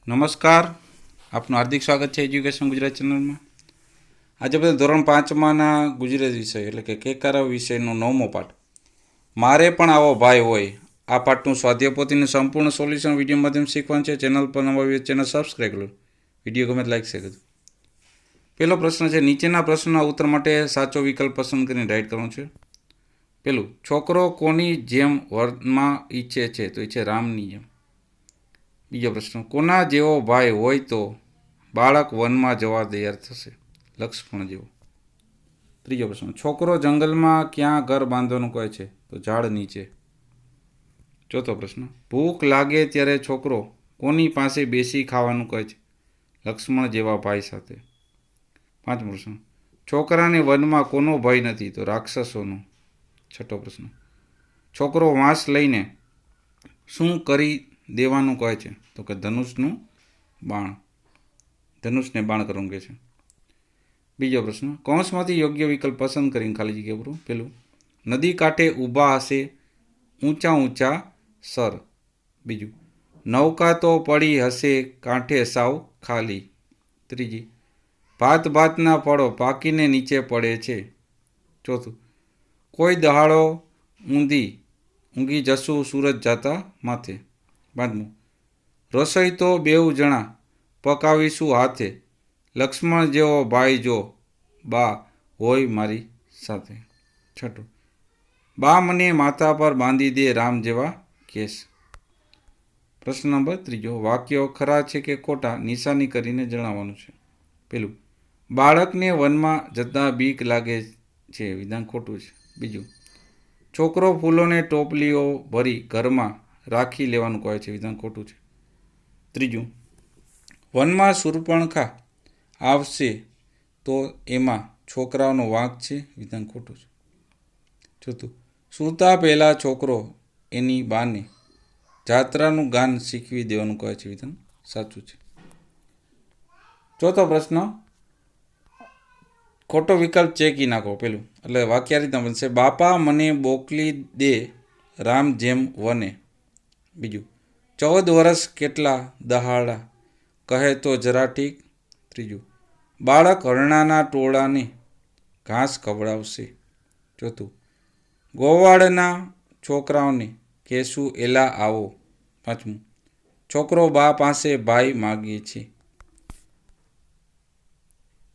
નમસ્કાર, આપનું હાર્દિક સ્વાગત છે એજ્યુકેશન ગુજરાત ચેનલમાં. આજે બધા ધોરણ 5માના ગુજરાતી વિષય એટલે કે કેકારા વિષયનો 9મો પાઠ મારે પણ આવો ભાઈ હોય. આ પાઠનું સ્વાધ્યાય પોથીનું સંપૂર્ણ સોલ્યુશન વિડીયો માધ્યમ શીખવાનું છે. ચેનલ પર નવા હોય ચેનલ સબસ્ક્રાઈબ કરો. વિડીયો ગમે લાઈક શેર કરજો. પહેલો પ્રશ્ન છે, નીચેના પ્રશ્નના ઉત્તર માટે સાચો વિકલ્પ પસંદ કરીને રાઈટ કરવાનો છે. પહેલું, છોકરો કોની જેમ વર્તમાં ઈચ્છે છે? તો એ છે રામની જેમ. બીજો પ્રશ્ન, કોના જેવો ભાઈ હોય તો બાળક વનમાં જવા તૈયાર થશે? લક્ષ્મણ જેવો. ત્રીજો પ્રશ્ન, છોકરો જંગલમાં ક્યાં ઘર બાંધવાનું કહે છે? તો ઝાડ નીચે. ચોથો પ્રશ્ન, ભૂખ લાગે ત્યારે છોકરો કોની પાસે બેસી ખાવાનું કહે છે? લક્ષ્મણ જેવા ભાઈ સાથે. પાંચમો પ્રશ્ન, છોકરાને વનમાં કોનો ભય નથી? તો રાક્ષસોનો. છઠ્ઠો પ્રશ્ન, છોકરો વાંસ લઈને શું કરી દેવાનું કહે છે? તો કે ધનુષને બાણ કરવાનું કહે છે. બીજો પ્રશ્ન, કૌંસમાંથી યોગ્ય વિકલ્પ પસંદ કરીને ખાલી જગ્યા પૂરું. પેલું, નદી કાંઠે ઊભા હશે ઊંચા ઊંચા સર. બીજું, નૌકા તો પડી હશે કાંઠે સાવ ખાલી. ત્રીજી, ભાત ભાતના ફળો પાકીને નીચે પડે છે. ચોથું, કોઈ દહાડો ઊંઘી જશું સૂરજ જાતા માથે. પાંચમું, રસોઈ તો બેઉ જણા પકાવીશું હાથે. લક્ષ્મણ જેવો ભાઈ જો બા હોય મારી સાથે. છઠ્ઠું, બા મને માથા પર બાંધી દે રામ જેવા કેસ. પ્રશ્ન નંબર ત્રીજો, વાક્યો ખરા છે કે ખોટા નિશાની કરીને જણાવવાનું છે. પેલું, બાળકને વનમાં જતાં બીક લાગે છે. વિધાન ખોટું છે. બીજું, છોકરો ફૂલોને ટોપલીઓ ભરી ઘરમાં રાખી લેવાનું કહે છે. વિધાન ખોટું છે. ત્રીજું, વનમાં શૂર્પણખા આવશે તો એમાં છોકરાઓનો વાંક છે. વિધાન ખોટું છે. ચોથું, સૂતા પહેલાં છોકરો એની બાને જાત્રાનું ગાન શીખવી દેવાનું કહે છે. વિધાન સાચું છે. ચોથો પ્રશ્ન, ખોટો વિકલ્પ ચેકી નાખો. પેલું એટલે વાક્ય રીતના બનશે, બાપા મને મોકલી દે રામ જેમ વને. બીજું, 14 વર્ષ કેટલા દહાડા કહે તો જરા ઠીક. ત્રીજું, બાળક હરણાના ટોળાને ઘાસ ખવડાવશે. ચોથું, ગોવાળના છોકરાઓને કહેશું એલા આવો. પાંચમું, છોકરો બા પાસે ભાઈ માગે છે.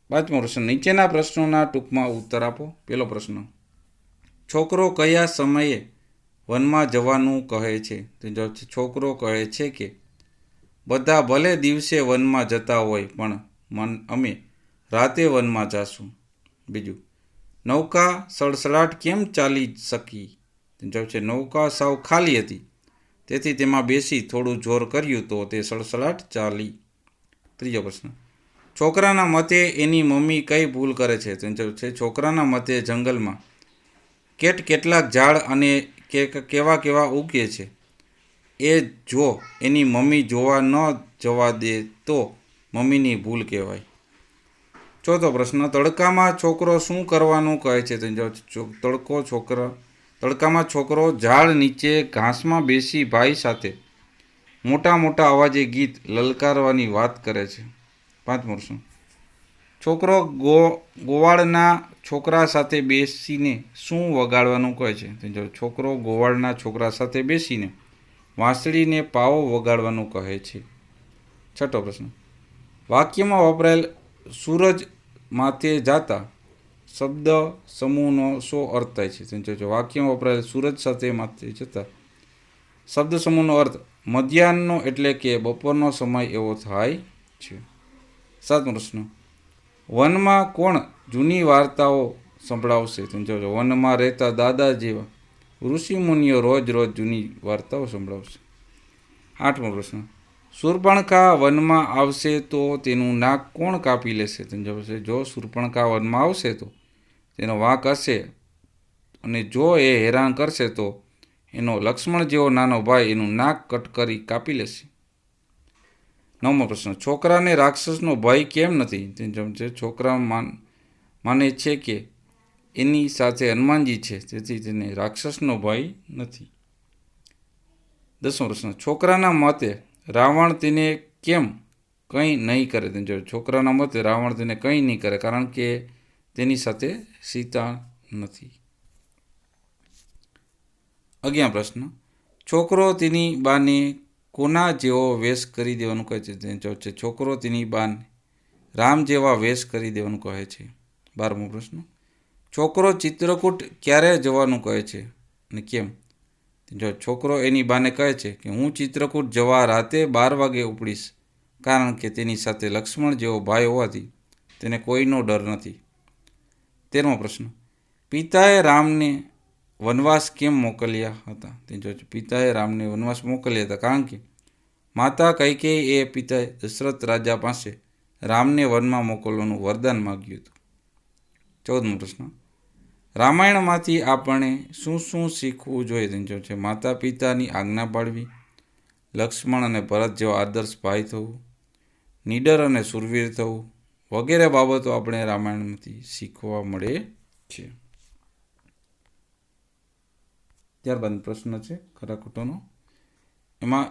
પાંચમો પ્રશ્ન, નીચેના પ્રશ્નોના ટૂંકમાં ઉત્તર આપો. પહેલો પ્રશ્ન, છોકરો કયા સમયે વનમાં જવાનું કહે છે? તો જવાબ છે, છોકરો કહે છે કે બધા ભલે દિવસે વનમાં જતા હોય પણ અમે રાતે વનમાં જાશું. બીજું, નૌકા સડસડાટ કેમ ચાલી શકી? તો જવાબ છે, નૌકા સાવ ખાલી હતી તેથી તેમાં બેસી થોડું જોર કર્યું તો તે સડસડાટ ચાલી. ત્રીજો પ્રશ્ન, છોકરાના મતે એની મમ્મી કઈ ભૂલ કરે છે? તો જવાબ છે, છોકરાના મતે જંગલમાં કેટલાક ઝાડ અને કેવા ઉગે છે એ જો એની મમ્મી જોવા ન જવા દે તો મમ્મીની ભૂલ કહેવાય. ચોથો પ્રશ્ન, તડકામાં છોકરો શું કરવાનું કહે છે? તો તડકામાં છોકરો ઝાડ નીચે ઘાસમાં બેસી ભાઈ સાથે મોટા અવાજે ગીત લલકારવાની વાત કરે છે. પાંચમો પ્રશ્ન, છોકરો ગોવાળના છોકરા સાથે બેસીને શું વગાડવાનું કહે છે? તો છોકરો ગોવાળના છોકરા સાથે બેસીને વાંસળીને પાવો વગાડવાનું કહે છે. છઠ્ઠો પ્રશ્ન, વાક્યમાં વપરાયેલ સૂરજ માથે જાતા શબ્દ સમૂહનો શો અર્થ થાય છે? તો વાક્યમાં વપરાયેલ સૂરજ સાથે માથે જતા શબ્દ સમૂહનો અર્થ મધ્યાહનનો એટલે કે બપોરનો સમય એવો થાય છે. સાતમો પ્રશ્ન, વનમાં કોણ જૂની વાર્તાઓ સંભળાવશે? તો વનમાં રહેતા દાદા જેવા ઋષિમુનિઓ રોજ જૂની વાર્તાઓ સંભળાવશે. આઠમો પ્રશ્ન, શૂર્પણખા વનમાં આવશે તો તેનું નાક કોણ કાપી લેશે? તો જો શૂર્પણખા વનમાં આવશે તો તેનો વાંક હશે અને જો એ હેરાન કરશે તો એનો લક્ષ્મણ જેવો નાનો ભાઈ એનું નાક કટ કરી કાપી લેશે. નવમો પ્રશ્ન, છોકરાને રાક્ષસનો ભય કેમ નથી? તો છોકરા માને છે કે એની સાથે હનુમાનજી છે તેથી તેને રાક્ષસનો ભય નથી. 10મો પ્રશ્ન, છોકરાના મતે રાવણ તેને કેમ કંઈ નહીં કરે. જો છોકરાના મતે રાવણ તેને કંઈ નહીં કરે, કારણ કે તેની સાથે સીતા નથી. 11 પ્રશ્ન, છોકરો તેની બાને કોના જેવો વેશ કરી દેવાનું કહે છે? તેનો જવાબ છે છોકરો તેની બાને રામ જેવા વેશ કરી દેવાનું કહે છે. 12મો પ્રશ્ન, છોકરો ચિત્રકૂટ ક્યારે જવાનું કહે છે અને કેમ? જો છોકરો એની બાને કહે છે કે હું ચિત્રકૂટ જવા રાતે 12 વાગે ઉપડીશ, કારણ કે તેની સાથે લક્ષ્મણ જેવો ભાઈ હોવાથી તેને કોઈનો ડર નથી. 13મો પ્રશ્ન, પિતાએ રામને વનવાસ કેમ મોકલ્યા હતા? તે જો પિતાએ રામને વનવાસ મોકલ્યા હતા કારણ કે માતા કૈકેયી એ પિતાએ દશરથ રાજા પાસે રામને વનમાં મોકલવાનું વરદાન માગ્યું હતું. 14મો પ્રશ્ન, રામાયણમાંથી આપણે શું શું શીખવું જોઈએ? તે જો છે માતા પિતાની આજ્ઞા પાળવી, લક્ષ્મણ અને ભરત જેવા આદર્શ ભાઈ થવું, નીડર અને શૂરવીર થવું વગેરે બાબતો આપણે રામાયણમાંથી શીખવા મળે છે. ત્યારબાદ પ્રશ્ન છે ખરા ખોટાનો. એમાં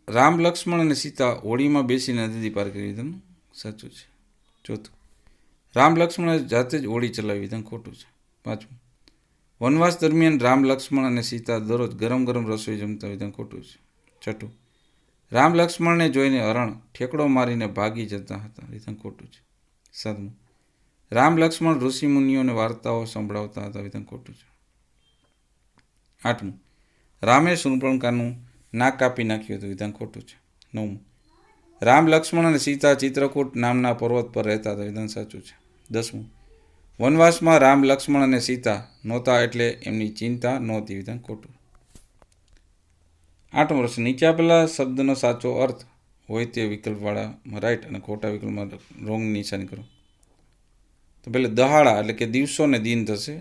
રામ, લક્ષ્મણ અને સીતા હોળીમાં બેસીને નદી પાર કરી દીધું, સાચું છે. ચોથું, રામ લક્ષ્મણે જાતે જ હોળી ચલાવી દીધું, ખોટું છે. 5મું, વનવાસ દરમિયાન રામ, લક્ષ્મણ અને સીતા દરરોજ ગરમ ગરમ રસોઈ જમતા વિધાન, ખોટું છે. 6, રામ લક્ષ્મણને જોઈને હરણ ઠેકડો મારીને ભાગી જતા હતા, વિધાન ખોટું છે. 7મું, રામ લક્ષ્મણ ઋષિ મુનિઓને વાર્તાઓ સંભળાવતા હતા, વિધાન ખોટું છે. 8મું, રામે શૂર્પણખાનું નાક કાપી નાખ્યું હતું, વિધાન ખોટું છે. 9મું, રામ, લક્ષ્મણ અને સીતા ચિત્રકૂટ નામના પર્વત પર રહેતા હતા, વિધાન સાચું છે. 10મું, વનવાસમાં રામ, લક્ષ્મણ અને સીતા નહોતા એટલે એમની ચિંતા નહોતી, વિધાન ખોટું. 8મો પ્રશ્ન, નીચે આપેલા શબ્દનો સાચો અર્થ હોય તે વિકલ્પવાળામાં રાઈટ અને ખોટા વિકલ્પમાં રોંગની નિશાની કરો. તો પહેલે દહાડા એટલે કે દિવસો ને દિન થશે,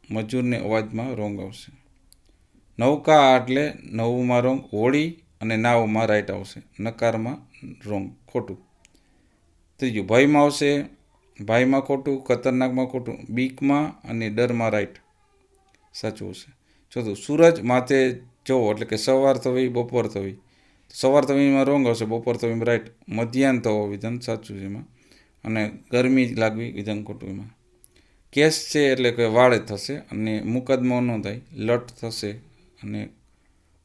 મજૂરને અવાજમાં રોંગ આવશે. નૌકા એટલે નવમાં રોંગ, હોળી અને નાવમાં રાઈટ આવશે, નકારમાં રોંગ, ખોટું. 3, ભયમાં આવશે, ભાઈમાં ખોટું, ખતરનાકમાં ખોટું, બીકમાં અને ડરમાં રાઈટ, સાચું હશે. 4, સૂરજ માથે જવો એટલે કે સવાર થવી, બપોર થવી, સવાર થવીમાં રોંગ આવશે, બપોર થવીમાં રાઈટ, મધ્યાહન થવો વિધાન સાચું છે એમાં, અને ગરમી લાગવી વિધાન ખોટું એમાં. કેસ છે એટલે કે વાળે થશે અને મુકદમો ન થાય, લટ થશે અને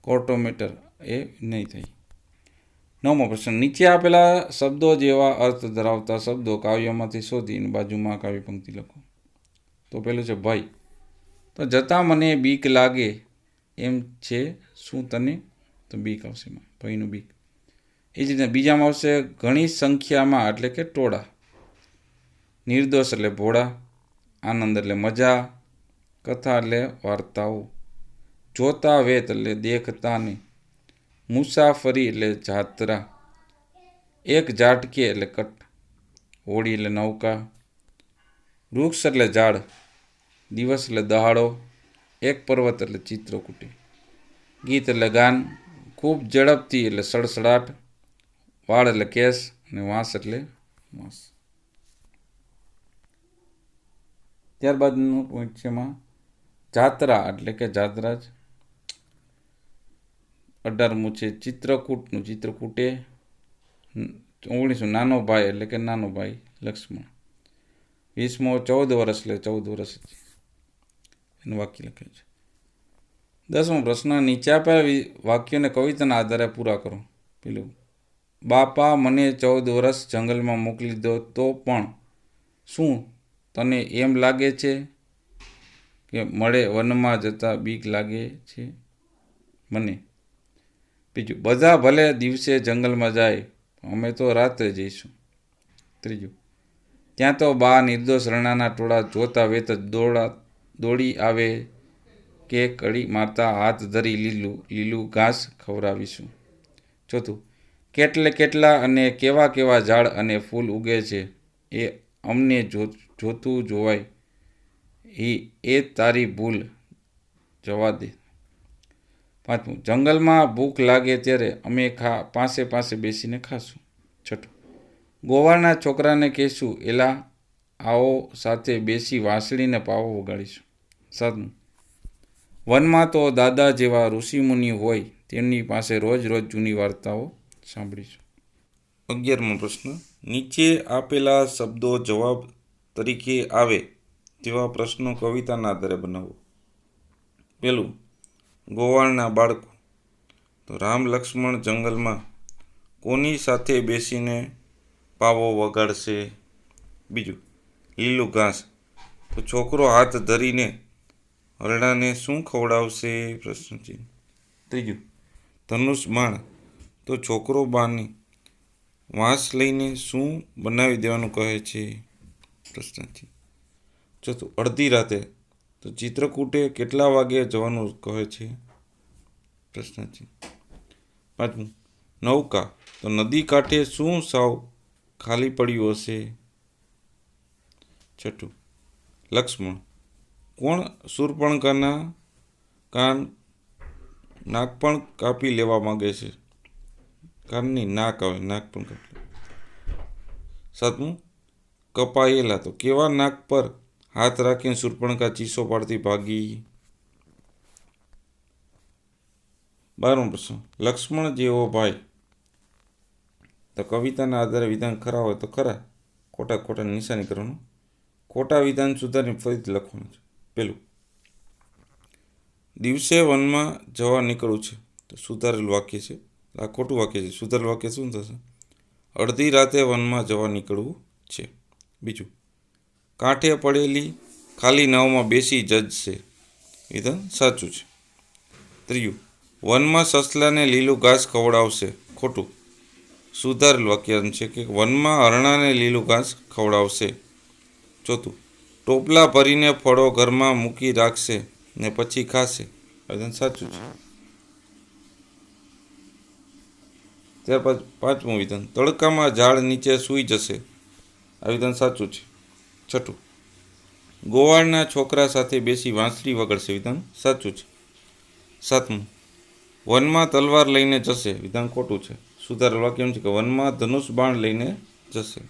કોર્ટોમેટર એ નહીં થાય. 9મો પ્રશ્ન, નીચે આપેલા શબ્દો જેવા અર્થ ધરાવતા શબ્દો કાવ્યમાંથી શોધીને બાજુમાં કાવ્ય પંક્તિ લખો. તો પેલું છે ભય, તો જતાં મને બીક લાગે એમ છે શું તને? તો બીક આવશે એમાં, ભયનું બીક. એ જ રીતે બીજામાં આવશે ઘણી સંખ્યામાં એટલે કે ટોળા, નિર્દોષ એટલે ભોળા, આનંદ એટલે મજા, કથા એટલે વાર્તાઓ, જોતા વેત એટલે દેખતા ને, મુસાફરી એટલે જાત્રા, એક ઝાટકે એટલે કટ, હોળી એટલે નૌકા, વૃક્ષ એટલે ઝાડ, દિવસ એટલે દહાડો, એક પર્વત એટલે ચિત્રકૂટી, ગીત એટલે ગાન, ખૂબ ઝડપથી એટલે સડસડાટ, વાળ એટલે કેસ અને વાંસ એટલે વાંસ. ત્યારબાદનું પોઈન્ટ છે એમાં જાત્રા એટલે કે જાત્રાજ. 18મું છે ચિત્રકૂટનું, ચિત્રકૂટે. 19મું નાનો ભાઈ એટલે કે નાનો ભાઈ લક્ષ્મણ. 20મો 14 વર્ષ એટલે 14 વર્ષ એનું વાક્ય લખે છે. 10મો પ્રશ્ન, નીચે આપેલા વાક્યોને કવિતાના આધારે પૂરા કરો. પેલું, બાપા મને 14 વર્ષ જંગલમાં મોકલી દો તો પણ શું તને એમ લાગે છે કે મળે વનમાં જતા બીક લાગે છે મને? બીજું, બધા ભલે દિવસે જંગલમાં જાય અમે તો રાત્રે જઈશું. 3, ત્યાં તો બા નિર્દોષ રણાના ટોળા જોતા વેત દોડી આવે કે કડી મારતા હાથ ધરી લીલું ઘાસ ખવડાવીશું. 4, કેટલા અને કેવા કેવા ઝાડ અને ફૂલ ઉગે છે એ અમને જોતું જોવાય, એ તારી ભૂલ જવા દે. 5, જંગલમાં ભૂખ લાગે ત્યારે અમે પાસે બેસીને ખાશું. 6, ગોવાળના છોકરાને કહેશું એલા આવો સાથે બેસી વાંસળીને પાવો વગાડીશું. 7, વનમાં તો દાદા જેવા ઋષિમુનિ હોય તેમની પાસે રોજ જૂની વાર્તાઓ સાંભળીશું. 11મો પ્રશ્ન, નીચે આપેલા શબ્દો જવાબ તરીકે આવે તેવા પ્રશ્નો કવિતાના આધારે બનાવો. પહેલું, ગોવાળના બાળકો. તો રામ લક્ષ્મણ જંગલમાં કોની સાથે બેસીને પાવો વગાડશે? બીજું, લીલું ઘાસ. તો છોકરો હાથ ધરીને હરડાને શું ખવડાવશે? પ્રશ્નચિહ્ન. ત્રીજું, ધનુષ બાણ. તો છોકરો બાને વાંસ લઈને શું બનાવી દેવાનું કહે છે? પ્રશ્નચિહ્ન. ચોથું, અડધી રાતે. તો ચિત્રકૂટે કેટલા વાગે જવાનું કહે છે? પ્રશ્નચિહ્ન. પાંચમું, નૌકા. તો નદી કાંઠે શું સાવ ખાલી પડ્યું હશે? છઠ્ઠું, લક્ષ્મણ. કોણ શૂર્પણખાના નાક પણ કાપી લેવા માંગે છે? કાનની નાક આવે, નાક પણ કાપી. સાતમું, કપાયેલા. તો કેવા નાક પર હાથ રાખીને શૂર્પણખા ચીસો પાડતી ભાગી? 12મો પ્રશ્ન, લક્ષ્મણ જેવો ભાઈ. તો કવિતાના આધારે વિધાન ખરા હોય તો ખરા, ખોટા ખોટાની નિશાની કરવાનું. ખોટા વિધાન સુધારીને ફરીથી લખવાનું છે. પહેલું, દિવસે વનમાં જવા નીકળું છે. તો સુધારેલું વાક્ય છે, આ ખોટું વાક્ય છે. સુધારેલું વાક્ય શું થશે? અડધી રાતે વનમાં જવા નીકળવું છે. બીજું, કાંઠે પડેલી ખાલી નાવમાં બેસી જજશે. વિધાન સાચું છે. ત્રીજું, વનમાં સસલાને લીલું ઘાસ ખવડાવશે. ખોટું. સુધારેલું વાક્ય છે કે વનમાં હરણાને લીલું ઘાસ ખવડાવશે. ચોથું, ટોપલા ભરીને ફળો ઘરમાં મૂકી રાખશે ને પછી ખાશે. વિધાન સાચું છે. ત્યારબાદ પાંચમું વિધાન, તડકામાં ઝાડ નીચે સૂઈ જશે. આ વિધાન સાચું છે. છઠ્ઠું, ગોવાળના છોકરા સાથે બેસી વાંસળી વગાડશે. વિધાન સાચું છે. સાતમું, વનમાં તલવાર લઈને જશે. વિધાન ખોટું છે. સુધારેલું વાક્ય એમ છે કે વનમાં ધનુષ બાણ લઈને જશે.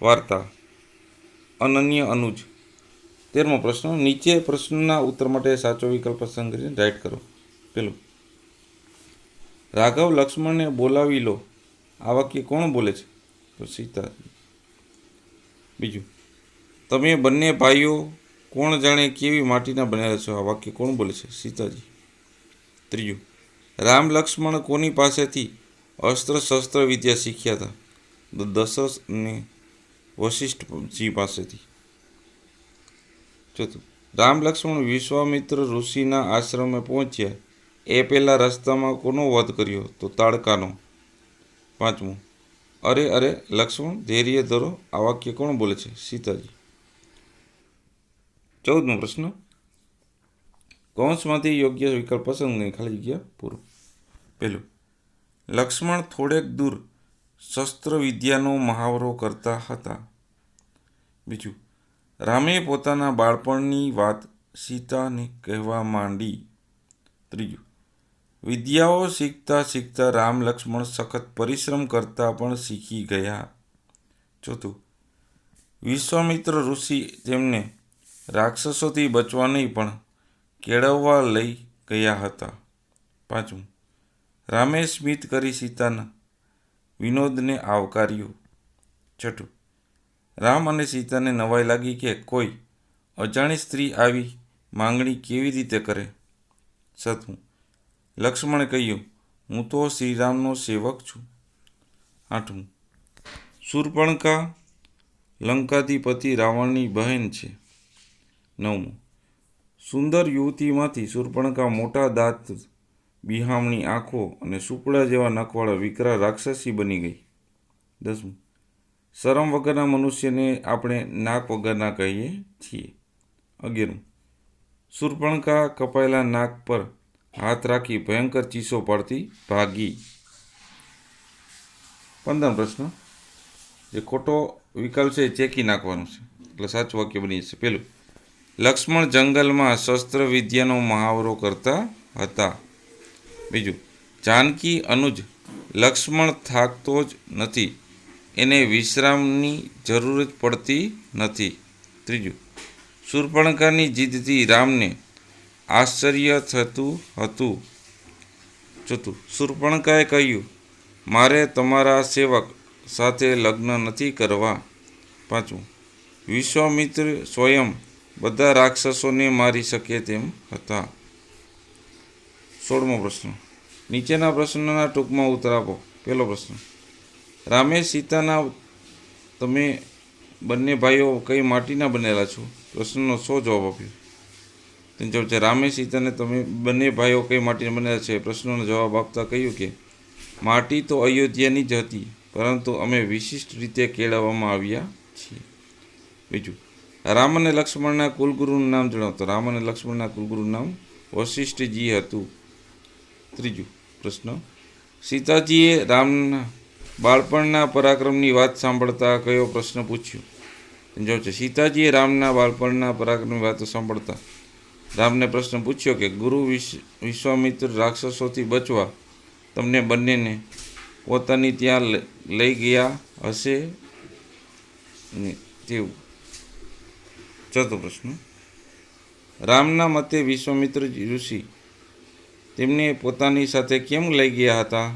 વાર્તા, અનન્ય અનુજ. 13મો પ્રશ્ન, નીચે પ્રશ્નના ઉત્તર માટે સાચો વિકલ્પ પસંદ કરીને રાઈટ કરો. પેલું, રાઘવ લક્ષ્મણને બોલાવી લો. આ વાક્ય કોણ બોલે છે? તો સીતા. બીજું, તમે બંને ભાઈઓ કોણ જાણે કેવી માટીના બનેલા છો. આ વાક્ય કોણ બોલે છે? સીતાજી. ત્રીજું, રામ લક્ષ્મણ કોની પાસેથી અસ્ત્ર શસ્ત્ર વિદ્યા શીખ્યા હતા? દશરથ અને વશિષ્ઠજી પાસેથી. ચોથું, રામ લક્ષ્મણ વિશ્વામિત્ર ઋષિના આશ્રમે પહોંચ્યા એ પહેલાં રસ્તામાં કોનો વધ કર્યો? તો તાડકાનો. પાંચમું, અરે અરે લક્ષ્મણ ધૈર્ય ધરો. આ વાક્ય કોણ બોલે છે? સીતાજી. 14મો પ્રશ્ન, કૌંસમાંથી યોગ્ય વિકલ્પ પસંદ કરીને ખાલી જગ્યા પૂરો. પહેલું, લક્ષ્મણ થોડેક દૂર શસ્ત્ર વિદ્યાનો મહાવરો કરતા હતા. બીજું, રામે પોતાના બાળપણની વાત સીતાને કહેવા માંડી. ત્રીજું, વિદ્યાઓ શીખતા શીખતા રામ લક્ષ્મણ સખત પરિશ્રમ કરતા પણ શીખી ગયા. ચોથું, વિશ્વામિત્ર ઋષિ તેમને રાક્ષસોથી બચવા નહીં પણ કેળવવા લઈ ગયા હતા. પાંચમું, રામે સ્મિત કરી સીતાના વિનોદને આવકાર્યું. છઠ્ઠું, રામ અને સીતાને નવાઈ લાગી કે કોઈ અજાણી સ્ત્રી આવી માંગણી કેવી રીતે કરે. સાતમું, લક્ષ્મણે કહ્યું હું તો શ્રીરામનો સેવક છું. આઠમું, શૂર્પણખા લંકાધિપતિ રાવણની બહેન છે. નવમું, સુંદર યુવતીમાંથી શૂર્પણખા મોટા દાંત, બિહામણી આંખો અને સુપડા જેવા નખવાળા વિકરાળ રાક્ષસી બની ગઈ. 10મું, શરમ વગરના મનુષ્યને આપણે નાક વગરના કહીએ છીએ. 11મું, શૂર્પણખા કપાયેલા નાક પર હાથ રાખી ભયંકર ચીસો પાડતી ભાગી. 15મો પ્રશ્ન, જે ખોટો વિકલ્પ છે એ ચેકી નાખવાનો છે એટલે સાચું વાક્ય બની જશે. પહેલું, લક્ષ્મણ જંગલમાં શસ્ત્ર વિદ્યાનો મહાવરો કરતા હતા. બીજું, જાનકી અનુજ લક્ષ્મણ થાકતો જ નથી, એને વિશ્રામની જરૂર જ પડતી નથી. ત્રીજું, શૂર્પણખાની જીદથી રામને આશ્ચર્ય થતું હતું. ચોથું, શૂર્પણખાએ કહ્યું મારે તમારા સેવક સાથે લગ્ન નથી કરવા. 5. વિશ્વામિત્ર સ્વયં બધા રાક્ષસોને મારી શકે તેમ હતા. 16મો પ્રશ્ન. નીચેના પ્રશ્નોના ટૂંકમાં ઉત્તર આપો. પહેલો પ્રશ્ન. રામે સીતાના તમે બંને ભાઈઓ કઈ માટીના બનેલા છો? પ્રશ્નનો 100 જવાબ આપ્યો. તેનો જવાબ છે રામે સીતાને તમે બંને ભાઈઓ કઈ માટીના બનેલા છે? પ્રશ્નનો જવાબ આપતા કહ્યું કે માટી તો અયોધ્યાની જ હતી, પરંતુ અમે વિશિષ્ટ રીતે કેળવવામાં આવ્યા છીએ. બીજું. રામ અને લક્ષ્મણના કુલગુરુનું નામ જણાવો. તો રામ અને લક્ષ્મણના કુલગુરુનું નામ વશિષ્ઠજી હતું. ત્રીજું પ્રશ્ન. સીતાજીએ રામના બાળપણના પરાક્રમની વાત સાંભળતા કયો પ્રશ્ન પૂછ્યો? જવાબ છે સીતાજીએ રામના બાળપણના પરાક્રમની વાતો સાંભળતા રામને પ્રશ્ન પૂછ્યો કે ગુરુ વિશ્વામિત્ર રાક્ષસોથી બચવા તમને બંનેને પોતાની ત્યાં લઈ ગયા હશે તેવું. ચોથો પ્રશ્ન. રામના મતે વિશ્વામિત્ર ઋષિ તેમને પોતાની સાથે કેમ લઈ ગયા હતા?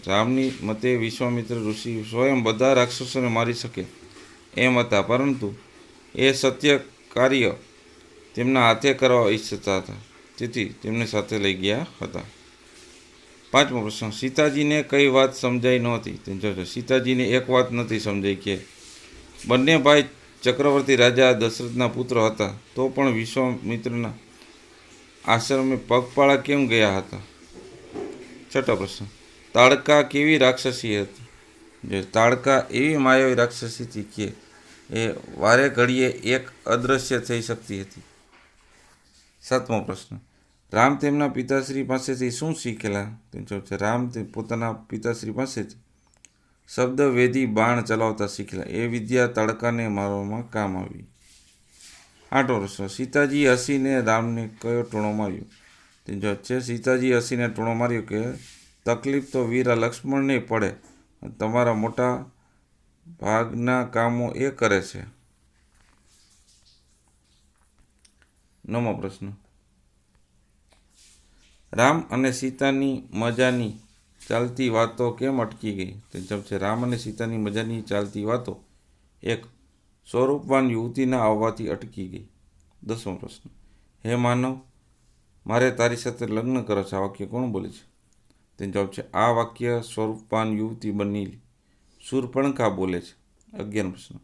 રામની મતે વિશ્વામિત્ર ઋષિ સ્વયં બધા રાક્ષસોને મારી શકે એમ હતા, પરંતુ એ સત્ય કાર્ય તેમના હાથે કરવા ઈચ્છતા હતા, તેથી તેમને સાથે લઈ ગયા હતા. 5મો પ્રશ્ન. સીતાજીને કઈ વાત સમજાઈ નહોતી? સીતાજીને એક વાત નથી સમજાઈ કે બંને ભાઈ ચક્રવર્તી રાજા દશરથના પુત્ર હતા, તો પણ વિશ્વામિત્રના આશ્રમે પગપાળા કેમ ગયા હતા? 6મો પ્રશ્ન. તાડકા કેવી રાક્ષસી હતી? તાડકા એવી માયાવી રાક્ષસી હતી કે એ વારે ઘડીએ એક અદૃશ્ય થઈ શકતી હતી. 7મો પ્રશ્ન. રામ તેમના પિતાશ્રી પાસેથી શું શીખેલા? રામ પોતાના પિતાશ્રી પાસેથી શબ્દવેદી બાણ ચલાવતા શીખેલા. એ વિદ્યા તાડકાને મારવામાં કામ આવી. 8મો પ્રશ્ન. સીતાજી હસીને રામને કયો ટૂણો માર્યો? તે જવાબ છે સીતાજી હસીને ટૂણો માર્યો કે તકલીફ તો વીરા લક્ષ્મણને પડે, તમારા મોટા ભાગના કામો એ કરે છે. 9મો પ્રશ્ન. રામ અને સીતાની મજાની ચાલતી વાતો કેમ અટકી ગઈ? તે જવાબ છે રામ અને સીતાની મજાની ચાલતી વાતો એક સ્વરૂપવાન યુવતીના આવવાથી અટકી ગઈ. 10મો પ્રશ્ન. હે માનવ, મારે તારી સાથે લગ્ન કરો છે. આ વાક્ય કોણ બોલે છે? તે જવાબ છે આ વાક્ય સ્વરૂપવાન યુવતી બનેલી શૂર્પણખા બોલે છે. 11મો પ્રશ્ન.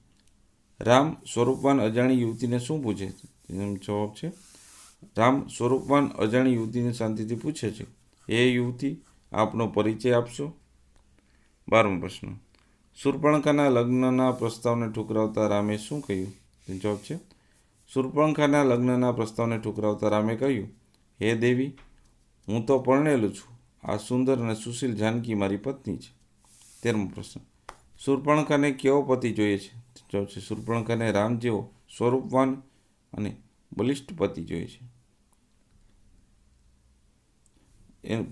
રામ સ્વરૂપવાન અજાણી યુવતીને શું પૂછે છે? તેનો જવાબ છે રામ સ્વરૂપવાન અજાણી યુવતીને શાંતિથી પૂછે છે, હે યુવતી, આપનો પરિચય આપશો? 12મો પ્રશ્ન. શૂર્પણખાના લગ્નના પ્રસ્તાવને ઠુકરાવતા રામે શું કહ્યું? તેનો જવાબ છે શૂર્પણખાના લગ્નના પ્રસ્તાવને ઠુકરાવતા રામે કહ્યું, હે દેવી, હું તો પરણેલું છું. આ સુંદર અને સુશીલ જાનકી મારી પત્ની છે. 13મો પ્રશ્ન. શૂર્પણખાને કેવો પતિ જોઈએ છે? જવાબ છે શૂર્પણખાને રામ જેવો સ્વરૂપવાન અને બલિષ્ઠ પતિ જોઈએ છે.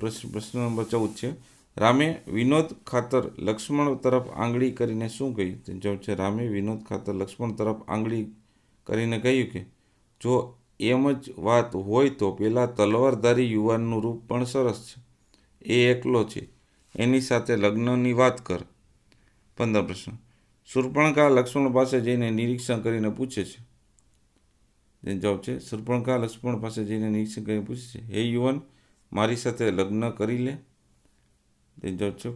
પ્રશ્ન નંબર 14 છે. રામે વિનોદ ખાતર લક્ષ્મણ તરફ આંગળી કરીને શું કહ્યું? તે જવાબ છે રામે વિનોદ ખાતર લક્ષ્મણ તરફ આંગળી કરીને કહ્યું કે જો એમ જ વાત હોય તો પેલા તલવારધારી યુવાનનું રૂપ પણ સરસ છે, એ એકલો છે, એની સાથે લગ્નની વાત કર. 15 પ્રશ્ન. શૂર્પણખા લક્ષ્મણ પાસે જઈને નિરીક્ષણ કરીને પૂછે છે. તેનો જવાબ છે શૂર્પણખા લક્ષ્મણ પાસે જઈને નિરીક્ષણ કરીને પૂછે છે, હે યુવાન, મારી સાથે લગ્ન કરી લે. તેનો જવાબ છે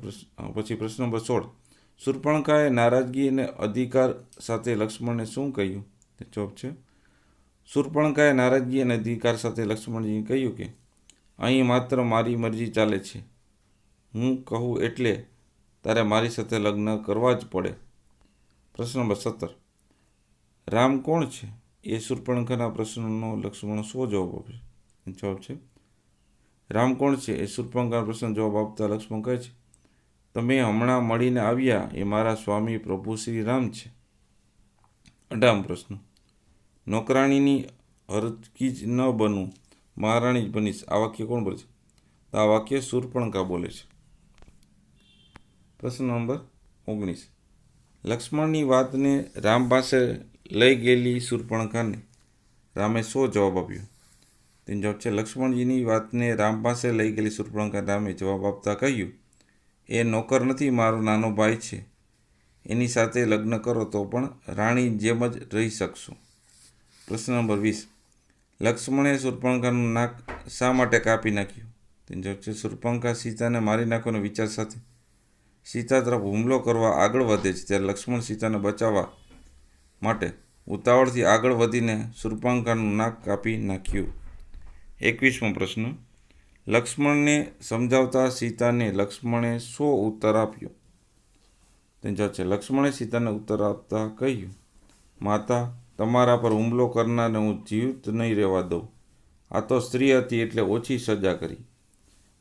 પછી પ્રશ્ન નંબર 16. શૂર્પણખાએ નારાજગી અને અધિકાર સાથે લક્ષ્મણને શું કહ્યું? તે જવાબ છે શૂર્પણખાએ નારાજગી અને અધિકાર સાથે લક્ષ્મણજીને કહ્યું કે અહીં માત્ર મારી મરજી ચાલે છે, હું કહું એટલે તારે મારી સાથે લગ્ન કરવા જ પડે. પ્રશ્ન નંબર 17. રામ કોણ છે? એ શૂર્પણખાના પ્રશ્નનો લક્ષ્મણ શું જવાબ આપે? જવાબ છે રામ કોણ છે? એ શૂર્પણખાના પ્રશ્નનો જવાબ આપતા લક્ષ્મણ કહે છે, તમે હમણાં મળીને આવ્યા એ મારા સ્વામી પ્રભુ શ્રી રામ છે. 18મો પ્રશ્ન. નોકરાણીની હરકી જ ન બનું, મહારાણી જ બનીશ. આ વાક્ય કોણ બોલે છે? તો આ વાક્ય શૂર્પણખા બોલે છે. પ્રશ્ન નંબર 19. લક્ષ્મણની વાતને રામ પાસે લઈ ગયેલી શૂર્પણખાને રામે શો જવાબ આપ્યો? તેનો જવાબ છે લક્ષ્મણજીની વાતને રામ પાસે લઈ ગયેલી શૂર્પણખા રામે જવાબ આપતા કહ્યું, એ નોકર નથી, મારો નાનો ભાઈ છે. એની સાથે લગ્ન કરો તો પણ રાણી જેમ જ રહી શકશો. પ્રશ્ન નંબર 20. લક્ષ્મણે શૂર્પણખાનું નાક શા માટે કાપી નાખ્યું? તેનો જવાબ છે શૂર્પણખા સીતાને મારી નાખવાનો વિચાર સાથે સીતા તરફ હુમલો કરવા આગળ વધે છે, ત્યારે લક્ષ્મણ સીતાને બચાવવા માટે ઉતાવળથી આગળ વધીને શૂર્પણખાનું નાક કાપી નાખ્યું. 21મો પ્રશ્ન. લક્ષ્મણને સમજાવતા સીતાને લક્ષ્મણે શો ઉત્તર આપ્યો? તેનો જવાબ છે લક્ષ્મણે સીતાને ઉત્તર આપતા કહ્યું, માતા, તમારા પર હુમલો કરનારને હું જીવિત નહીં રહેવા દઉં. આ તો સ્ત્રી હતી એટલે ઓછી સજા કરી.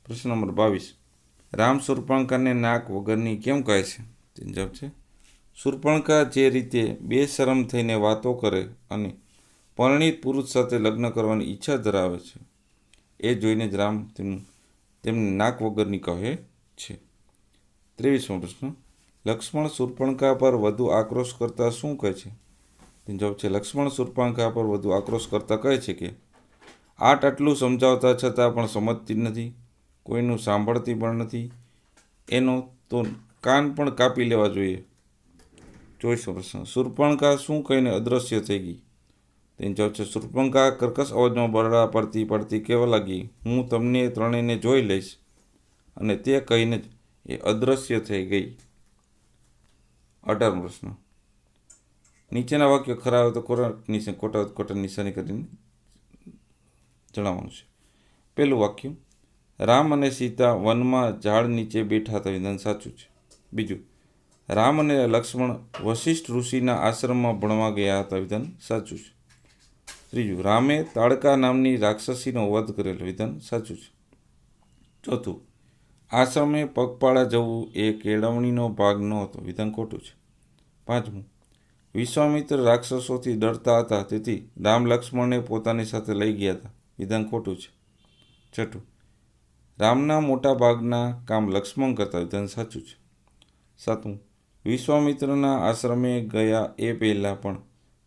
પ્રશ્ન નંબર 22. રામ શૂર્પણખાને નાક વગરની કેમ કહે છે? તેનો જવાબ છે શૂર્પણખા જે રીતે બેશરમ થઈને વાતો કરે અને પરિણીત પુરુષ સાથે લગ્ન કરવાની ઈચ્છા ધરાવે છે, એ જોઈને જ રામ તેમને નાક વગરની કહે છે. 23મો પ્રશ્ન. લક્ષ્મણ શૂર્પણખા પર વધુ આક્રોશ કરતા શું કહે છે? તેનો જવાબ છે લક્ષ્મણ શૂર્પણખા પર વધુ આક્રોશ કરતા કહે છે કે આટલું સમજાવતા છતાં પણ સમજતી નથી, કોઈનું સાંભળતી પણ નથી, એનો તો કાન પણ કાપી લેવા જોઈએ. 24મો પ્રશ્ન. શૂર્પણખા શું કહીને અદૃશ્ય થઈ ગઈ? તેનો જવાબ છે શૂર્પણખા કર્કશ અવાજમાં બરડા પડતી કહેવા લાગી, હું તમને ત્રણેયને જોઈ લઈશ. અને તે કહીને જ એ અદૃશ્ય થઈ ગઈ. 18મો પ્રશ્ન. નીચેના વાક્યો ખરા હોય તો ખોટા ખોટા નિશાની કરીને જણાવવાનું છે. પહેલું વાક્ય, રામ અને સીતા વનમાં ઝાડ નીચે બેઠા હતા, વિધાન સાચું છે. બીજું, રામ અને લક્ષ્મણ વશિષ્ઠ ઋષિના આશ્રમમાં ભણવા ગયા હતા, વિધાન સાચું છે. ત્રીજું, રામે તાડકા નામની રાક્ષસીનો વધ કરેલો, વિધાન સાચું છે. ચોથું, આશ્રમે પગપાળા જવું એ કેળવણીનો ભાગ નહોતો, વિધાન ખોટું છે. પાંચમું, વિશ્વામિત્ર રાક્ષસોથી ડરતા હતા, તેથી રામ લક્ષ્મણને પોતાની સાથે લઈ ગયા હતા, વિધાન ખોટું છે. છઠ્ઠું, રામના મોટા ભાગના કામ લક્ષ્મણ કરતા, વિધાન સાચું છે. સાતમું, વિશ્વામિત્રના આશ્રમે ગયા એ પહેલાં પણ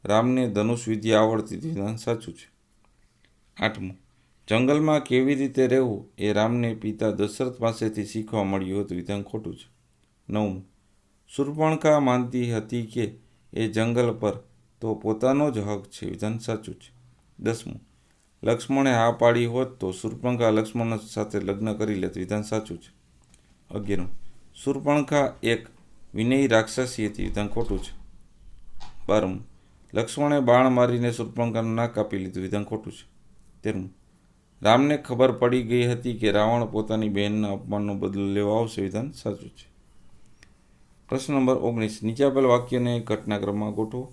રામને ધનુષ વિદ્યા આવડતી હતી, વિધાન સાચું છે. આઠમું, જંગલમાં કેવી રીતે રહેવું એ રામને પિતા દશરથ પાસેથી શીખવા મળ્યું હતું, વિધાન ખોટું છે. નવમું, શૂર્પણખા માનતી હતી કે એ જંગલ પર તો પોતાનો જ હક છે, વિધાન સાચું છે. 10મું, લક્ષ્મણે હા પાડી હોત તો શૂર્પણખા લક્ષ્મણ સાથે લગ્ન કરી લેત, વિધાન સાચું છે. 11મું, શૂર્પણખા એક વિનયી રાક્ષસી હતી, વિધાન ખોટું છે. 12મું, લક્ષ્મણે બાણ મારીને શૂર્પણખાનું નાક કાપી લીધું, વિધાન ખોટું છે. 13મું, રામને ખબર પડી ગઈ હતી કે રાવણ પોતાની બહેનના અપમાનનો બદલો લેવા આવશે, વિધાન સાચું છે. પ્રશ્ન નંબર 19. નીચે આપેલ વાક્યને ઘટનાક્રમમાં ગોઠવો.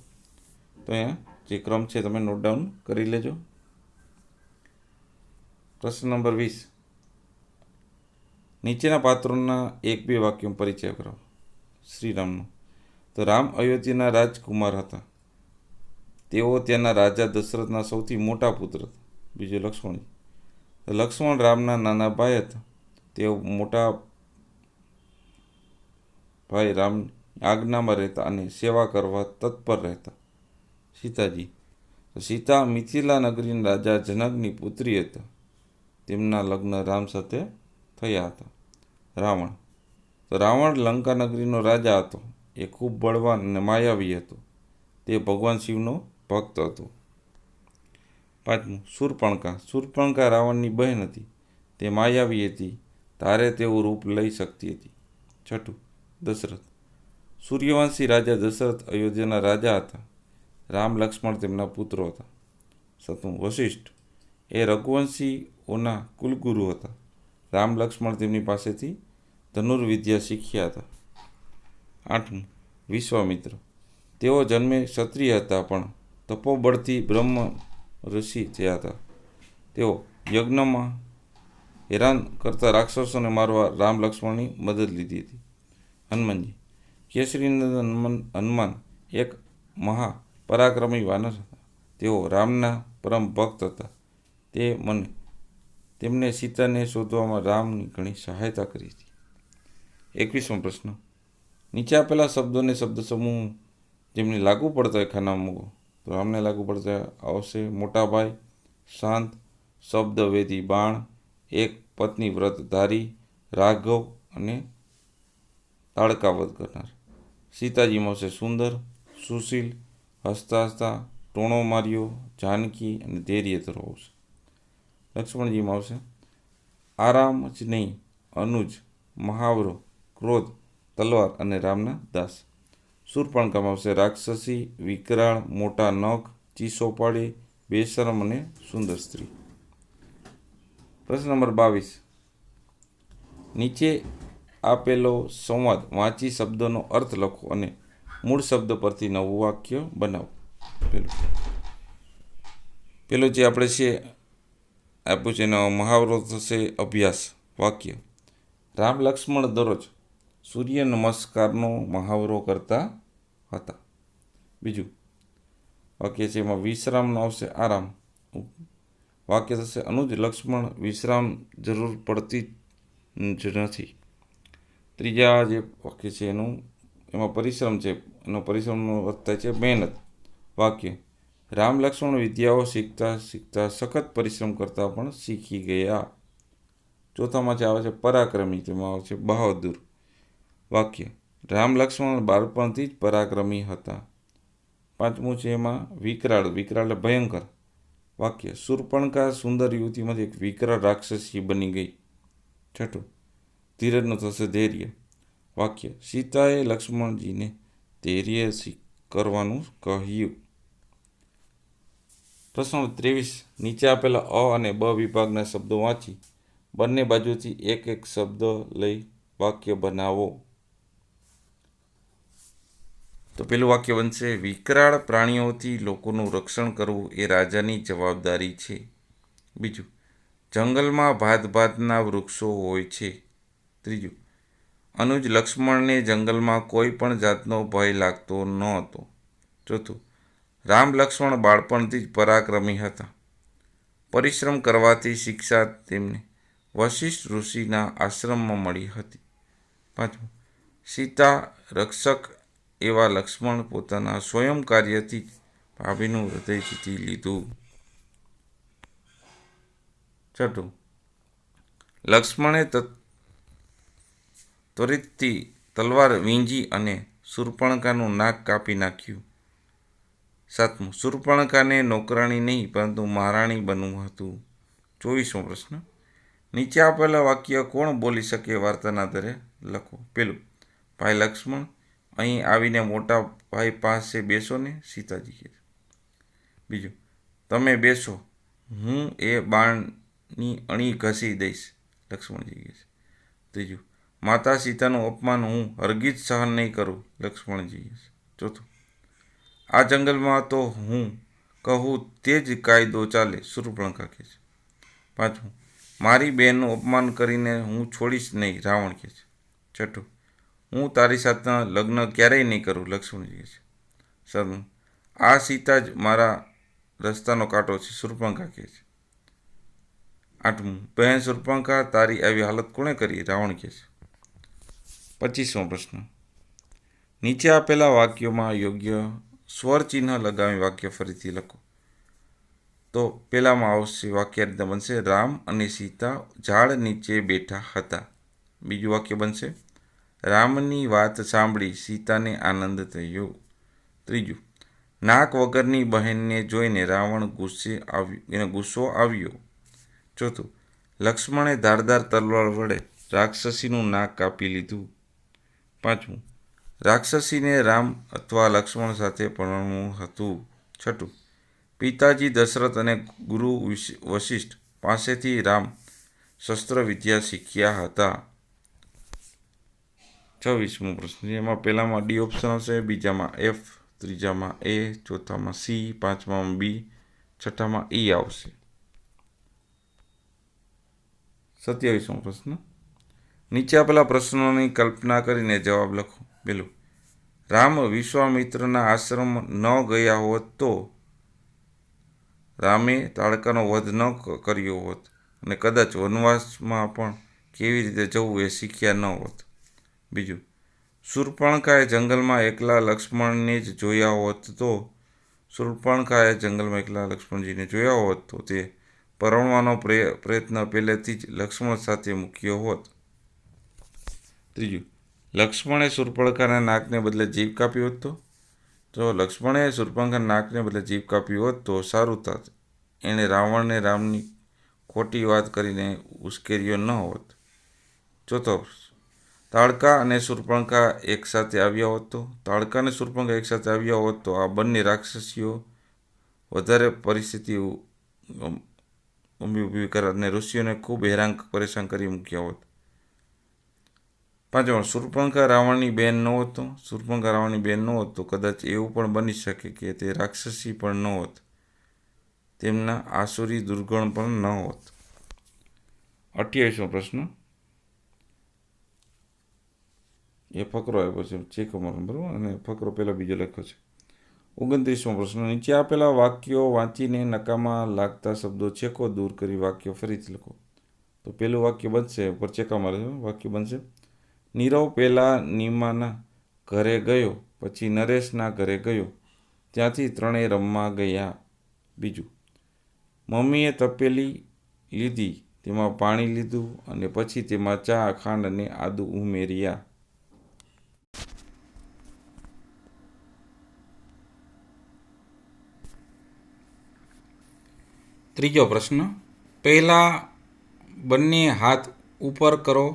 તો અહીંયા જે ક્રમ છે તમે નોટ ડાઉન કરી લેજો. પ્રશ્ન નંબર 20. નીચેના પાત્રોના 1-2 વાક્યોમાં પરિચય કરો. શ્રીરામનો. તો રામ અયોધ્યાના રાજકુમાર હતા. તેઓ ત્યાંના રાજા દશરથના સૌથી મોટા પુત્ર હતા. બીજું લક્ષ્મણ. લક્ષ્મણ રામના નાના ભાઈ હતા. તેઓ મોટા ભાઈ રામ આજ્ઞામાં રહેતા અને સેવા કરવા તત્પર રહેતા. સીતાજી. સીતા મિથિલા નગરીના રાજા જનકની પુત્રી હતા. તેમના લગ્ન રામ સાથે થયા હતા. રાવણ. તો રાવણ લંકા નગરીનો રાજા હતો. એ ખૂબ બળવાન અને માયાવી હતો. તે ભગવાન શિવનો ભક્ત હતો. 5મું, શૂર્પણખા. શૂર્પણખા રાવણની બહેન હતી. તે માયાવી હતી. તારે તેવું રૂપ લઈ શકતી હતી. 6મું, દશરથ. સૂર્યવંશી રાજા દશરથ અયોધ્યાના રાજા હતા. રામ લક્ષ્મણ તેમના પુત્રો હતા. 7મું, વશિષ્ઠ. એ રઘુવંશીઓના કુલગુરુ હતા. રામ લક્ષ્મણ તેમની પાસેથી ધનુર્વિદ્યા શીખ્યા હતા. 8મું, વિશ્વામિત્ર. તેઓ જન્મે ક્ષત્રિય હતા પણ તપોબળથી બ્રહ્મ ઋષિ થયા હતા. તેઓ યજ્ઞમાં હેરાન કરતા રાક્ષસોને મારવા રામ લક્ષ્મણની મદદ લીધી હતી. હનુમાનજી. કેસરીનંદન હનુમાન એક મહાપરાક્રમી વાનર હતા. તેઓ રામના પરમ ભક્ત હતા. તેમને સીતાને શોધવામાં રામની ઘણી સહાયતા કરી હતી. 21મો પ્રશ્ન. નીચે આપેલા શબ્દોને શબ્દ સમૂહ જેમને લાગુ પડતા હોય ખાનામાં મૂકો. તો રામને લાગુ પડતા આવશે મોટા ભાઈ, શાંત, શબ્દવેદી બાણ, એક પત્ની વ્રતધારી, રાઘવ અને તાડકા વધ કરનાર. સીતાજીમાં આવશે સુંદર, સુશીલ, હસતા હસતા, ટોણો માર્યો, જાનકી અને ધૈર્ય ધરો આવશે. લક્ષ્મણજીમાં આવશે આરામ જ નહીં, અનુજ, મહાવરો, ક્રોધ, તલવાર અને રામના દાસ. શૂર્પણખામાં આવશે રાક્ષસી, વિકરાળ, મોટા નખ, ચીસો પાડે, બેશરમ અને સુંદર સ્ત્રી. પ્રશ્ન નંબર 22. નીચે આપેલો સંવાદ વાંચી શબ્દોનો અર્થ લખો અને મૂળ શબ્દ પરથી નવું વાક્ય બનાવો. પેલો જે આપણે છે આપ્યું છે એનો મહાવરો થશે અભ્યાસ. વાક્ય: રામ લક્ષ્મણ દરરોજ સૂર્ય નમસ્કારનો મહાવરો કરતા હતા. બીજું વાક્ય છે એમાં વિશ્રામનો આવશે આરામ. વાક્ય થશે અનુજ લક્ષ્મણ વિશ્રામ જરૂર પડતી જ નથી. ત્રીજા જે વાક્ય છે એમાં પરિશ્રમ છે, એનો પરિશ્રમનો અર્થ થાય છે મહેનત. વાક્ય: રામ લક્ષ્મણ વિદ્યાઓ શીખતા શીખતા સખત પરિશ્રમ કરતા પણ શીખી ગયા. ચોથામાં જે આવે છે પરાક્રમી, તેમાં આવે છે બહાદુર. વાક્ય: રામ લક્ષ્મણ બાળપણથી જ પરાક્રમી હતા. પાંચમું છે એમાં વિકરાળ, વિકરાળ એટલે ભયંકર. વાક્ય: શૂર્પણખા સુંદર યુવતીમાંથી એક વિકરાળ રાક્ષસી બની ગઈ. છઠ્ઠું ધીરજનું થશે ધૈર્ય. વાક્ય: સીતાએ લક્ષ્મણજીને ધૈર્ય કરવાનું કહ્યું. પ્રશ્ન 23. નીચે આપેલા અ અને બ વિભાગના શબ્દો વાંચી બંને બાજુથી એક એક શબ્દ લઈ વાક્ય બનાવો. તો પેલું વાક્ય બનશે વિકરાળ પ્રાણીઓથી લોકોનું રક્ષણ કરવું એ રાજાની જવાબદારી છે. બીજું જંગલમાં ભાત ભાતના વૃક્ષો હોય છે. ત્રીજું અનુજ લક્ષ્મણને જંગલમાં કોઈ પણ જાતનો ભય લાગતો ન હતો. ચોથું રામ લક્ષ્મણ બાળપણથી જ પરાક્રમી હતા. પરિશ્રમ કરવાથી શિક્ષા તેમને વશિષ્ઠ ઋષિના આશ્રમમાં મળી હતી. પાંચમું સીતા રક્ષક એવા લક્ષ્મણ પોતાના સ્વયં કાર્યથી જ ભાભીનું હૃદય જીતી લીધું. છઠ્ઠું લક્ષ્મણે ત્વરિતથી તલવાર વીંજી અને શૂર્પણખાનું નાક કાપી નાખ્યું. સાતમું શૂર્પણખાને નોકરાણી નહીં પરંતુ મહારાણી બનવું હતું. 24મો પ્રશ્ન. નીચે આપેલા વાક્ય કોણ બોલી શકે વાર્તાના આધારે લખો. પેલું ભાઈ લક્ષ્મણ, અહીં આવીને મોટા ભાઈ પાસે બેસો ને, સીતાજી કહે છે. બીજું તમે બેસો, હું એ બાણની અણી ઘસી દઈશ, લક્ષ્મણજી કહે છે. ત્રીજું માતા સીતાનું અપમાન હું હરગીજ સહન નહીં કરું, લક્ષ્મણજી કહે છે. ચોથું આ જંગલમાં તો હું કહું તે જ કાયદો ચાલે, શૂર્પણખા કહે છે. પાંચમું મારી બહેનનું અપમાન કરીને હું છોડીશ નહીં, રાવણ કહે છે. છઠ્ઠું હું તારી સાથે લગ્ન ક્યારેય નહીં કરું, લક્ષ્મણજી કહે છે. સાતમું આ સીતા જ મારા રસ્તાનો કાંટો છે, શૂર્પણખા કહે છે. આઠમું બહેન શૂર્પણખા તારી આવી હાલત કોણે કરી, રાવણ કહે છે. 25મો પ્રશ્ન. નીચે આપેલા વાક્યોમાં યોગ્ય સ્વર ચિહ્ન લગાવી વાક્ય ફરીથી લખો. તો પહેલામાં આવશે વાક્ય રીતે બનશે રામ અને સીતા ઝાડ નીચે બેઠા હતા. બીજું વાક્ય બનશે રામની વાત સાંભળી સીતાને આનંદ થયો. ત્રીજું નાક વગરની બહેનને જોઈને રાવણ ગુસ્સો આવ્યો. ચોથું લક્ષ્મણે ધારદાર તલવાર વડે રાક્ષસીનું નાક કાપી લીધું. પાંચમું રાક્ષસીને રામ અથવા લક્ષ્મણ સાથે પરણવું હતું. છઠ્ઠું પિતાજી દશરથ અને ગુરુ વશિષ્ઠ પાસેથી રામ શસ્ત્ર વિદ્યા શીખ્યા હતા. 26મો પ્રશ્ન. એમાં પહેલામાં ડી ઓપ્શન આવશે, બીજામાં એફ, ત્રીજામાં એ, ચોથામાં સી, પાંચમામાં બી, છઠ્ઠામાં ઈ આવશે. 27મો પ્રશ્ન. નીચે આપેલા પ્રશ્નોની કલ્પના કરીને જવાબ લખો. પેલું રામ વિશ્વામિત્રના આશ્રમ ન ગયા હોત તો રામે તાડકાનો વધ ન કર્યો હોત અને કદાચ વનવાસમાં પણ કેવી રીતે જવું એ શીખ્યા ન હોત. બીજું શૂર્પણખાએ જંગલમાં એકલા લક્ષ્મણને જ જોયા હોત તો લક્ષ્મણજીને જોયા હોત તો તે પરણવાનો પ્રયત્ન પહેલેથી જ લક્ષ્મણ સાથે મૂક્યો હોત. ત્રીજું લક્ષ્મણે શૂર્પણખાના નાકને બદલે જીભ કાપી હોત તો લક્ષ્મણે શૂર્પણખાના નાકને બદલે જીભ કાપી હોત તો સારું થાત. એણે રાવણને રામની ખોટી વાત કરીને ઉશ્કેર્યો ન હોત. ચોથો પ્રશ્ન, તાડકા અને શૂર્પણખા એકસાથે આવ્યા હોત તો તાડકા અને શૂર્પણખા એકસાથે આવ્યા હોત તો આ બંને રાક્ષસીઓ વધારે પરિસ્થિતિ ઊભી કરે અને ઋષિઓને ખૂબ હેરાન પરેશાન કરી મૂક્યા હોત. પાંચમો, શૂર્પણખા રાવણની બેન ન હોત તો શૂર્પણખા રાવણની બેન ન હોત તો કદાચ એવું પણ બની શકે કે તે રાક્ષસી પણ ન હોત. તેમના આસુરી દુર્ગુણ પણ ન હોત. 28મો પ્રશ્ન, એ ફકરો આપ્યો છે ચેક અમારો, બરાબર, અને ફકરો પહેલાં બીજો લખ્યો છે. 29મો પ્રશ્ન, નીચે આપેલા વાક્યો વાંચીને નકામા લાગતા શબ્દો ચેકો દૂર કરી વાક્યો ફરીથી લખો. તો પહેલું વાક્ય બનશે, ઉપર ચેકા મારે વાક્ય બનશે, નીરવ પહેલા નીમાના ઘરે ગયો, પછી નરેશના ઘરે ગયો, ત્યાંથી ત્રણેય રમવા ગયા. બીજું, મમ્મીએ તપેલી લીધી, તેમાં પાણી લીધું અને પછી તેમાં ચા, ખાંડ અને આદુ ઉમેર્યા. ત્રીજો પ્રશ્ન, પહેલા બંને હાથ ઉપર કરો,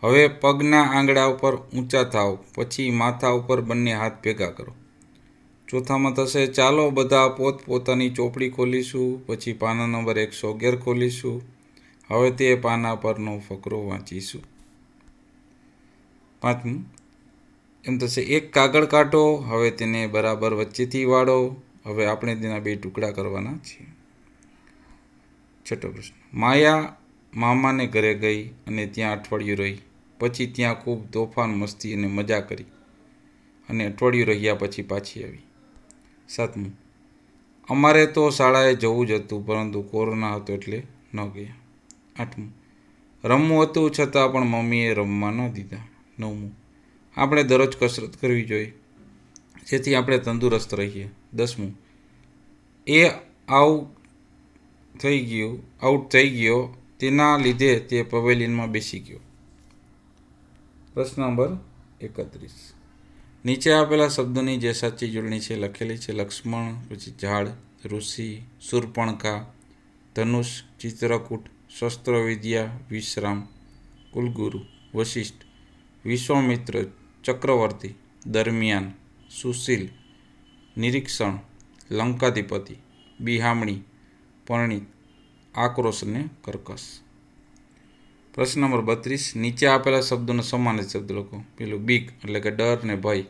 હવે પગના આંગળા ઉપર ઊંચા થાવ, પછી માથા ઉપર બંને હાથ ભેગા કરો. ચોથામાં થશે, ચાલો બધા પોતપોતાની ચોપડી ખોલીશું, પછી પાના નંબર 111 ખોલીશું, હવે તે પાના પરનો ફકરો વાંચીશું. પાંચમું એમ થશે, એક કાગળ કાઢો, હવે તેને બરાબર વચ્ચેથી વાળો, હવે આપણે તેના 2 ટુકડા કરવાના છીએ. છઠ્ઠો પ્રશ્ન, માયા મામાને ઘરે ગઈ અને ત્યાં અઠવાડિયું રહી, પછી ત્યાં ખૂબ તોફાન મસ્તી અને મજા કરી અને અઠવાડિયું રહ્યા પછી પાછી આવી. સાતમું, અમારે તો શાળાએ જવું જ હતું પરંતુ કોરોના હતો એટલે ન ગયા. આઠમું, રમવું હતું છતાં પણ મમ્મીએ રમવા ન દીધા. નવમું, આપણે દરરોજ કસરત કરવી જોઈએ જેથી આપણે તંદુરસ્ત રહીએ. 10મું, એ આઉટ થઈ ગયો તેના લીધે તે પવેલિયનમાં બેસી ગયો. પ્રશ્ન નંબર 31, નીચે આપેલા શબ્દોની જે સાચી જોડણી છે લખેલી છે. લક્ષ્મણ, પછી ઝાડ, ઋષિ, શૂર્પણખા, ધનુષ, ચિત્રકૂટ, શસ્ત્રવિદ્યા, વિશ્રામ, કુલગુરુ, વશિષ્ઠ, વિશ્વામિત્ર, ચક્રવર્તી, દરમિયાન, સુશીલ, નિરીક્ષણ, લંકાધિપતિ, બિહામણી, પરણિત, આક્રોશ અને કર્કશ. પ્રશ્ન નંબર 32, નીચે આપેલા શબ્દોનો સમાનિત શબ્દ લખો. પેલું બીક એટલે કે ડર ને ભય,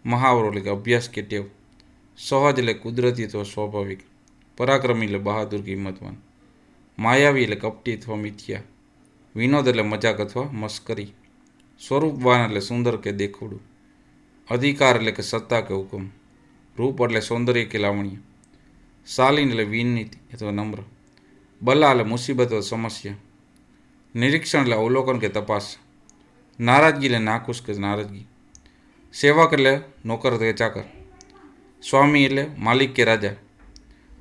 મહાવરો એટલે કે અભ્યાસ કે ટેવ, સહજ એટલે કુદરતી અથવા સ્વાભાવિક, પરાક્રમી એટલે બહાદુર કિંમતવાન, માયાવી એટલે કપટી અથવા મિથ્યા, વિનોદ એટલે મજાક અથવા મસ્કરી, સ્વરૂપવાન એટલે સુંદર કે દેખવડું, અધિકાર એટલે કે સત્તા કે હુકમ, રૂપ એટલે સૌંદર્ય કે લાવણ્ય, શાલીન એટલે વિનીત અથવા નમ્ર, બલા એટલે મુસીબત અથવા સમસ્યા, નિરીક્ષણ એટલે અવલોકન કે તપાસ, નારાજગી એટલે નાખુશ કે નારાજગી, સેવક એટલે નોકર કે ચાકર, સ્વામી એટલે માલિક કે રાજા,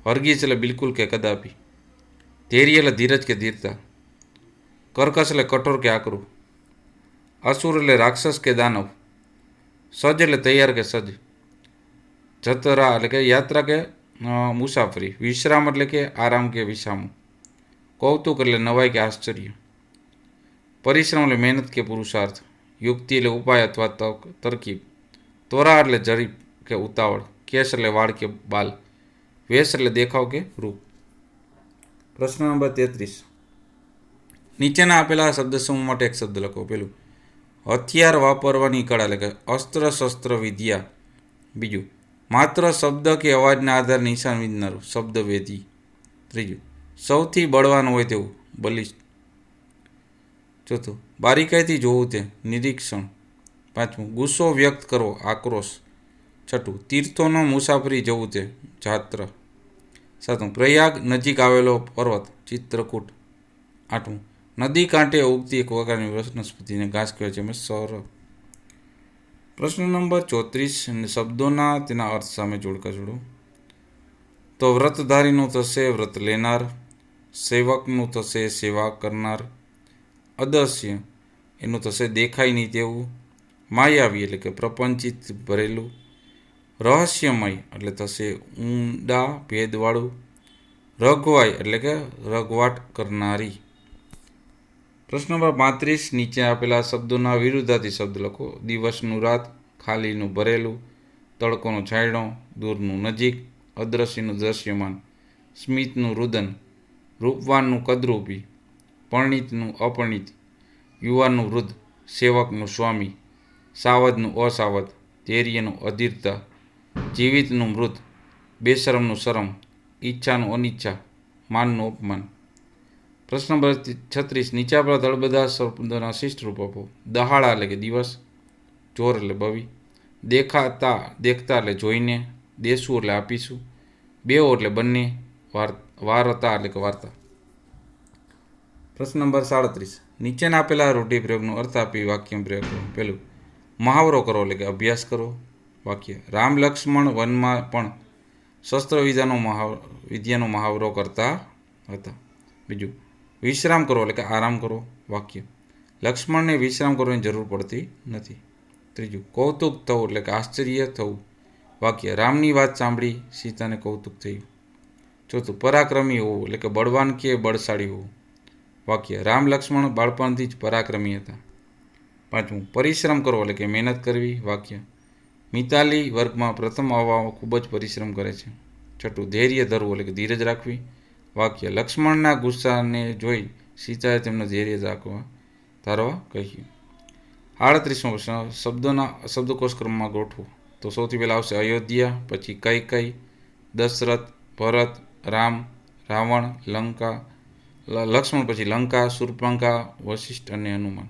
હરગીજ એટલે બિલકુલ કે કદાપી, ધૈર્ય એટલે ધીરજ કે ધીરતા, કર્કશ એટલે કઠોર કે આકરું, અસુર એટલે રાક્ષસ કે દાનવ, સજ એટલે તૈયાર કે સજ, જતરા એટલે કે યાત્રા કે મુસાફરી, વિશ્રામ એટલે કે આરામ કે વિસામો, કૌતુક એટલે નવાઈ કે આશ્ચર્ય, પરિશ્રમ એટલે મહેનત કે પુરુષાર્થ, યુક્તિ એટલે ઉપાય અથવા તરકીબ, તોરા એટલે જરીફ કે ઉતાવળ, કેશ એટલે વાળ કે બાલ, વેશ એટલે દેખાવ કે રૂપ. પ્રશ્ન નંબર 33, નીચેના આપેલા શબ્દ સમૂહ માટે એક શબ્દ લખો. પેલું, હથિયાર વાપરવાની કળા એટલે કે અસ્ત્ર શસ્ત્ર વિદ્યા. બીજું, માત્ર શબ્દ કે અવાજના આધારે નિશાન વિંધનારું શબ્દવેદી. ત્રીજું, સૌથી બળવાન હોય તેવું બલિષ્ઠ. ચોથું, બારીકાઈથી જોવું તે નિરીક્ષણ. પાંચમું, ગુસ્સો વ્યક્ત કરવો આક્રોશ. છઠ્ઠું, તીર્થોનો મુસાફરી જવું તે જાત્રા. સાતમું, પ્રયાગ નજીક આવેલો પર્વત ચિત્રકૂટ. આઠમું, નદી કાંઠે ઉગતી એક પ્રકારની વનસ્પતિને ઘાસ કહેવાય છે, સર. પ્રશ્ન નંબર 34, અને શબ્દોના તેના અર્થ સામે જોડકા જોડો. તો વ્રતધારીનું થશે વ્રત લેનાર, સેવકનું થશે સેવા કરનાર, અદસ્ય એનું થશે દેખાય નહીં તેવું. માયાવી એટલે કે પ્રપંચિત ભરેલું. રહસ્યમય એટલે થશે ઊંડા ભેદવાળું. રઘવાઈ એટલે કે રઘવાટ કરનારી. પ્રશ્ન નંબર 35, નીચે આપેલા શબ્દોના વિરુદ્ધાર્થી શબ્દ લખો. દિવસનું રાત, ખાલીનું ભરેલું, તડકોનો છાંયડો, દૂરનું નજીક, અદ્રશ્યનું દ્રશ્યમાન, સ્મિતનું રુદન, રૂપવાનનું કદરૂપી, પરણિતનું અપરિણિત, યુવાનનું વૃદ્ધ, સેવકનું સ્વામી, સાવધનું અસાવધ, ધૈર્યનું અધીરતા, જીવિતનું મૃત, બેશરમનું શરમ, ઈચ્છાનું અનિચ્છા, માનનું અપમાન. પ્રશ્ન નંબર 36, નીચે આપેલા તળબદા શબ્દોના શિષ્ટ રૂપ આપો. દહાડા એટલે કે દિવસ, ચોર એટલે બવી, દેખતા એટલે જોઈને, દેશું એટલે આપીશું, બેઓ એટલે બંને, વાર્તા એટલે કે વાર્તા. પ્રશ્ન નંબર 37, નીચેના આપેલા રૂઢિપ્રયોગનો અર્થ આપી વાક્ય પ્રયોગ કરો. પહેલું, મહાવરો કરો એટલે કે અભ્યાસ કરો. વાક્ય, રામ લક્ષ્મણ વનમાં પણ શસ્ત્ર વિદ્યાનો મહાવરો કરતા હતા. બીજું, વિશ્રામ કરો એટલે કે આરામ કરો. વાક્ય, લક્ષ્મણને વિશ્રામ કરવાની જરૂર પડતી નથી. ત્રીજું, કૌતુક થવું એટલે કે આશ્ચર્ય થવું. વાક્ય, રામની વાત સાંભળી સીતાને કૌતુક થયું. ચોથું, પરાક્રમી હોવું એટલે કે બળવાન કે બળશાળી હોવું. વાક્ય, રામ લક્ષ્મણ બાળપણથી જ પરાક્રમી હતા. પાંચમું, પરિશ્રમ કરવો એટલે કે મહેનત કરવી. વાક્ય, મિતાલી વર્ગમાં પ્રથમ આવવામાં ખૂબ જ પરિશ્રમ કરે છે. છઠ્ઠું, ધૈર્ય ધરવું એટલે કે ધીરજ રાખવી. વાક્ય, લક્ષ્મણના ગુસ્સાને જોઈ સીતાએ તેમનો ધૈર્ય ધારવા કહ્યું. 38મો પ્રશ્ન, શબ્દકોશ ક્રમમાં ગોઠવો. તો સૌથી પહેલાં આવશે અયોધ્યા, પછી કૈકેયી, દશરથ, ભરત, રામ, રાવણ, લંકા, લક્ષ્મણ, પછી લંકા, શૂર્પણખા, વશિષ્ઠ અને હનુમાન.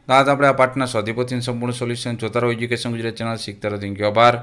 આજ આપણે આ પાઠના સ્વાધ્યાયપોથીનું સંપૂર્ણ સોલ્યુશન જોતા રહો. એજ્યુકેશન ગુજરાત ચેનલ શીખતા રહો. Thank you. આભાર.